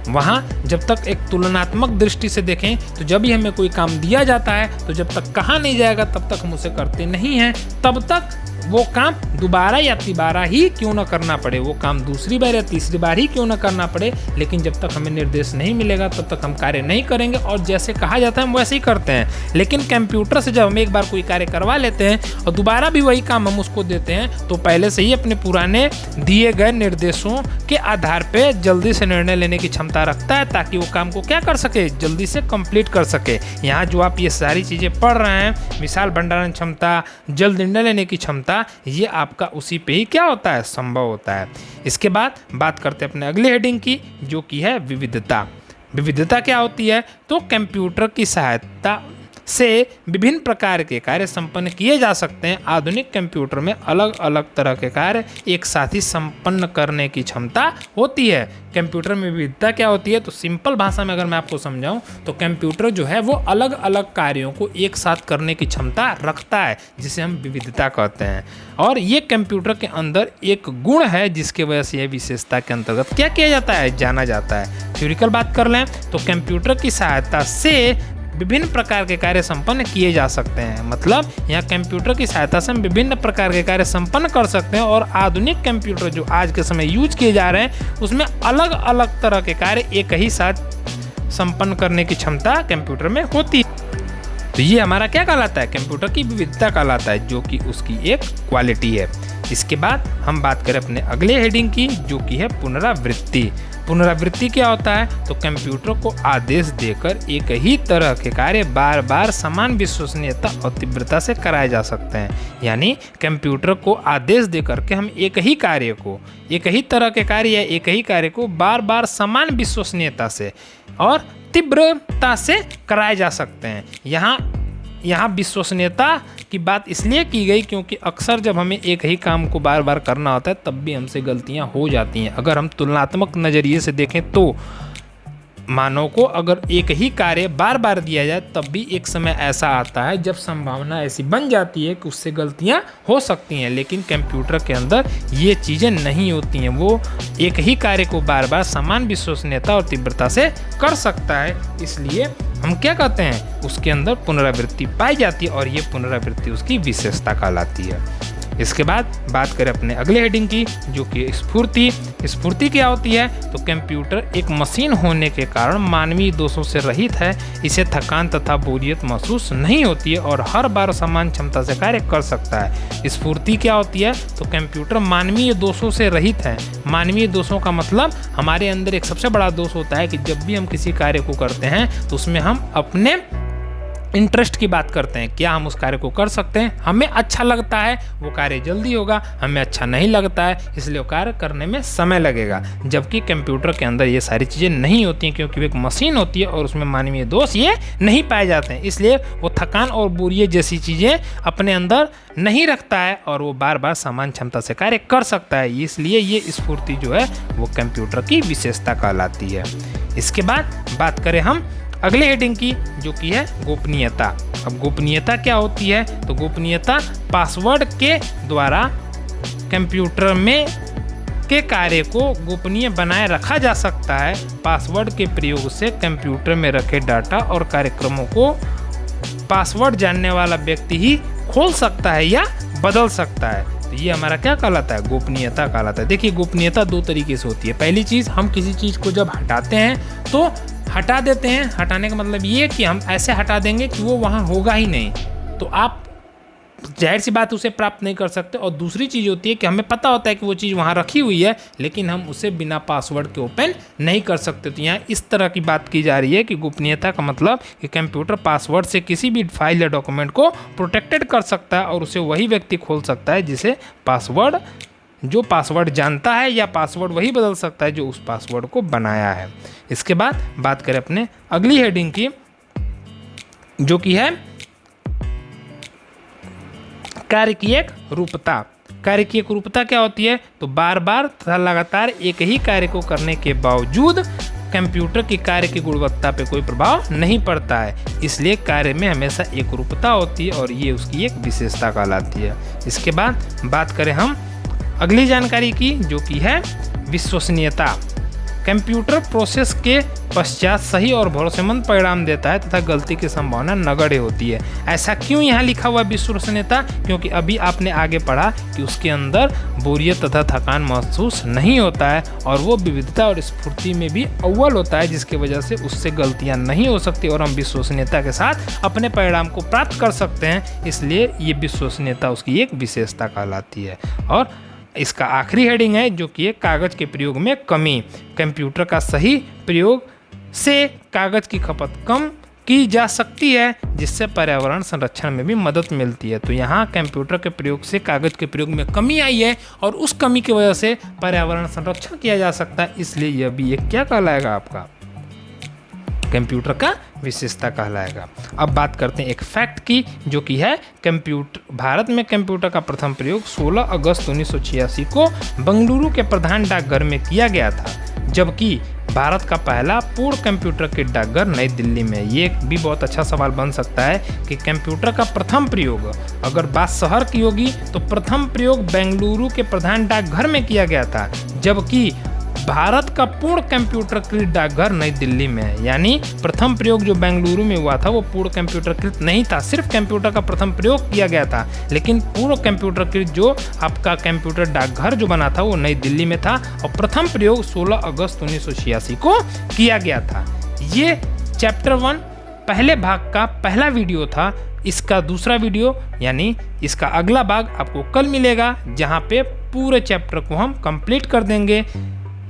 वहाँ जब तक एक तुलनात्मक दृष्टि से देखें तो जब भी हमें कोई काम दिया जाता है तो जब तक कहा नहीं जाएगा तब तक हम उसे करते नहीं हैं, तब तक वो काम दोबारा या तिबारा ही क्यों ना करना पड़े, वो काम दूसरी बार या तीसरी बार ही क्यों ना करना पड़े, लेकिन जब तक हमें निर्देश नहीं मिलेगा तब तक हम कार्य नहीं करेंगे और जैसे कहा जाता है हम वैसे ही करते हैं। लेकिन कंप्यूटर से जब हम एक बार कोई कार्य करवा लेते हैं और दोबारा भी वही काम हम उसको देते हैं तो पहले से ही अपने पुराने दिए गए निर्देशों के आधार पर जल्दी से निर्णय लेने की क्षमता रखता है, ताकि वो काम को क्या कर सके, जल्दी से कंप्लीट कर सके। यहाँ जो आप ये सारी चीज़ें पढ़ रहे हैं, विशाल भंडारण क्षमता, जल्द निर्णय लेने की क्षमता, ये आपका उसी पे ही क्या होता है, संभव होता है। इसके बाद बात करते हैं अपने अगले हेडिंग की, जो कि है विविधता। विविधता क्या होती है, तो कंप्यूटर की सहायता से विभिन्न प्रकार के कार्य संपन्न किए जा सकते हैं। आधुनिक कंप्यूटर में अलग अलग तरह के कार्य एक साथ ही संपन्न करने की क्षमता होती है। कंप्यूटर में विविधता क्या होती है, तो सिंपल भाषा में अगर मैं आपको समझाऊं तो कंप्यूटर जो है वो अलग अलग कार्यों को एक साथ करने की क्षमता रखता है, जिसे हम विविधता कहते हैं। और ये कंप्यूटर के अंदर एक गुण है जिसकी वजह से यह विशेषता के अंतर्गत क्या किया जाता है, जाना जाता है। थ्योरिकल बात कर लें तो कंप्यूटर की सहायता से विभिन्न प्रकार के कार्य संपन्न किए जा सकते हैं। मतलब यहाँ कंप्यूटर की सहायता से हम विभिन्न प्रकार के कार्य संपन्न कर सकते हैं और आधुनिक कंप्यूटर जो आज के समय यूज किए जा रहे हैं उसमें अलग अलग तरह के कार्य एक ही साथ संपन्न करने की क्षमता कंप्यूटर में होती है। तो ये हमारा क्या कहलाता है, कंप्यूटर की विविधता कहलाता है, जो कि उसकी एक क्वालिटी है। इसके बाद हम बात करें अपने अगले हेडिंग की, जो कि है पुनरावृत्ति। पुनरावृत्ति क्या होता है, तो कंप्यूटर को आदेश देकर एक ही तरह के कार्य बार बार समान विश्वसनीयता और तीव्रता से कराए जा सकते हैं। यानी कंप्यूटर को आदेश देकर के हम एक ही कार्य को, एक ही तरह के कार्य या एक ही कार्य को बार बार समान विश्वसनीयता से और तीव्रता से कराए जा सकते हैं। यहाँ विश्वसनीयता की बात इसलिए की गई क्योंकि अक्सर जब हमें एक ही काम को बार बार करना होता है तब भी हमसे गलतियाँ हो जाती हैं। अगर हम तुलनात्मक नज़रिए से देखें तो मानव को अगर एक ही कार्य बार बार दिया जाए तब भी एक समय ऐसा आता है जब संभावना ऐसी बन जाती है कि उससे गलतियां हो सकती हैं, लेकिन कंप्यूटर के अंदर ये चीज़ें नहीं होती हैं। वो एक ही कार्य को बार बार समान विश्वसनीयता और तीव्रता से कर सकता है, इसलिए हम क्या कहते हैं, उसके अंदर पुनरावृत्ति पाई जाती है और ये पुनरावृत्ति उसकी विशेषता कहलाती है। इसके बाद बात करें अपने अगले हेडिंग की, जो कि स्फूर्ति। स्फूर्ति क्या होती है, तो कंप्यूटर एक मशीन होने के कारण मानवीय दोषों से रहित है। इसे थकान तथा बोरियत महसूस नहीं होती है और हर बार समान क्षमता से कार्य कर सकता है। स्फूर्ति क्या होती है, तो कंप्यूटर मानवीय दोषों से रहित है। मानवीय दोषों का मतलब हमारे अंदर एक सबसे बड़ा दोष होता है कि जब भी हम किसी कार्य को करते हैं तो उसमें हम अपने इंटरेस्ट की बात करते हैं, क्या हम उस कार्य को कर सकते हैं, हमें अच्छा लगता है वो कार्य जल्दी होगा, हमें अच्छा नहीं लगता है इसलिए वो कार्य करने में समय लगेगा। जबकि कंप्यूटर के अंदर ये सारी चीज़ें नहीं होती हैं, क्योंकि वो एक मशीन होती है और उसमें मानवीय दोष ये नहीं पाए जाते हैं, इसलिए वो थकान और बोरियत जैसी चीज़ें अपने अंदर नहीं रखता है और वो बार बार समान क्षमता से कार्य कर सकता है। इसलिए ये स्फूर्ति जो है वो कंप्यूटर की विशेषता कहलाती है। इसके बाद बात करें हम अगले हेडिंग की, जो कि है गोपनीयता। अब गोपनीयता क्या होती है, तो गोपनीयता पासवर्ड के द्वारा कंप्यूटर में के कार्य को गोपनीय बनाए रखा जा सकता है। पासवर्ड के प्रयोग से कंप्यूटर में रखे डाटा और कार्यक्रमों को पासवर्ड जानने वाला व्यक्ति ही खोल सकता है या बदल सकता है। तो ये हमारा क्या कहलाता है, गोपनीयता कहलाता है। देखिए गोपनीयता दो तरीके से होती है। पहली चीज़, हम किसी चीज़ को जब हटाते हैं तो हटा देते हैं। हटाने का मतलब ये कि हम ऐसे हटा देंगे कि वो वहाँ होगा ही नहीं, तो आप जाहिर सी बात उसे प्राप्त नहीं कर सकते। और दूसरी चीज़ होती है कि हमें पता होता है कि वो चीज़ वहाँ रखी हुई है, लेकिन हम उसे बिना पासवर्ड के ओपन नहीं कर सकते। तो यहाँ इस तरह की बात की जा रही है कि गोपनीयता का मतलब कि कंप्यूटर पासवर्ड से किसी भी फाइल या डॉक्यूमेंट को प्रोटेक्टेड कर सकता है और उसे वही व्यक्ति खोल सकता है जिसे जो पासवर्ड जानता है, या पासवर्ड वही बदल सकता है जो उस पासवर्ड को बनाया है। इसके बाद बात करें अपने अगली हेडिंग की, जो कि है कार्य की एक रूपता। कार्य की एक रूपता क्या होती है, तो बार बार तथा लगातार एक ही कार्य को करने के बावजूद कंप्यूटर की कार्य की गुणवत्ता पे कोई प्रभाव नहीं पड़ता है। इसलिए कार्य में हमेशा एक रूपता होती है और ये उसकी एक विशेषता कहलाती है। इसके बाद बात करें हम अगली जानकारी की, जो कि है विश्वसनीयता। कंप्यूटर प्रोसेस के पश्चात सही और भरोसेमंद परिणाम देता है तथा गलती की संभावना नगण्य होती है। ऐसा क्यों यहाँ लिखा हुआ विश्वसनीयता, क्योंकि अभी आपने आगे पढ़ा कि उसके अंदर बोरियत तथा थकान महसूस नहीं होता है और वो विविधता और स्फूर्ति में भी अव्वल होता है, जिसकी वजह से उससे गलतियाँ नहीं हो सकती और हम विश्वसनीयता के साथ अपने परिणाम को प्राप्त कर सकते हैं। इसलिए ये विश्वसनीयता उसकी एक विशेषता कहलाती है। और इसका आखिरी हेडिंग है, जो कि कागज़ के प्रयोग में कमी। कंप्यूटर का सही प्रयोग से कागज़ की खपत कम की जा सकती है, जिससे पर्यावरण संरक्षण में भी मदद मिलती है। तो यहाँ कंप्यूटर के प्रयोग से कागज़ के प्रयोग में कमी आई है और उस कमी की वजह से पर्यावरण संरक्षण किया जा सकता है। इसलिए यह भी एक क्या कहलाएगा, आपका कंप्यूटर का विशेषता कहलाएगा। अब बात करते हैं एक फैक्ट की, जो कि है भारत में कंप्यूटर का प्रथम प्रयोग 16 अगस्त 1986 को बेंगलुरु के प्रधान डाकघर में किया गया था, जबकि भारत का पहला पूर्ण कंप्यूटर के डाकघर नई दिल्ली में। ये भी बहुत अच्छा सवाल बन सकता है कि कंप्यूटर का प्रथम प्रयोग, अगर बात शहर की होगी तो प्रथम प्रयोग बेंगलुरु के प्रधान डाकघर में किया गया था, जबकि भारत का पूर्ण कंप्यूटरकृत डाकघर नई दिल्ली में है। यानी प्रथम प्रयोग जो बेंगलुरु में हुआ था वो पूर्ण कंप्यूटरकृत नहीं था, सिर्फ कंप्यूटर का प्रथम प्रयोग किया गया था, लेकिन पूर्ण कंप्यूटरकृत जो आपका कंप्यूटर डाकघर जो बना था वो नई दिल्ली में था और प्रथम प्रयोग 16 अगस्त 1986 को किया गया था। ये चैप्टर 1 पहले भाग का पहला वीडियो था। इसका दूसरा वीडियो यानी इसका अगला भाग आपको कल मिलेगा, जहाँ पे पूरे चैप्टर को हम कंप्लीट कर देंगे।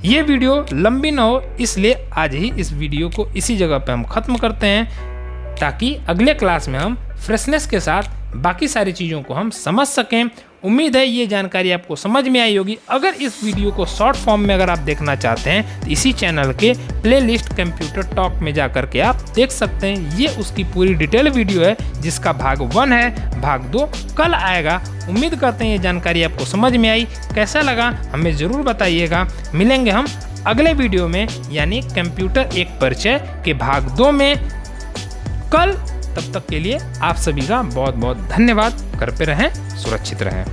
ये वीडियो लंबी ना हो, इसलिए आज ही इस वीडियो को इसी जगह पे हम ख़त्म करते हैं, ताकि अगले क्लास में हम फ्रेशनेस के साथ बाकी सारी चीज़ों को हम समझ सकें। उम्मीद है ये जानकारी आपको समझ में आई होगी। अगर इस वीडियो को शॉर्ट फॉर्म में अगर आप देखना चाहते हैं तो इसी चैनल के प्लेलिस्ट कंप्यूटर टॉक में जाकर के आप देख सकते हैं। ये उसकी पूरी डिटेल वीडियो है, जिसका भाग 1 है, भाग 2 कल आएगा। उम्मीद करते हैं ये जानकारी आपको समझ में आई। कैसा लगा हमें ज़रूर बताइएगा। मिलेंगे हम अगले वीडियो में, यानी कंप्यूटर एक परिचय के भाग 2 में कल। तब तक के लिए आप सभी का बहुत बहुत धन्यवाद। घर पे रहें, सुरक्षित रहें।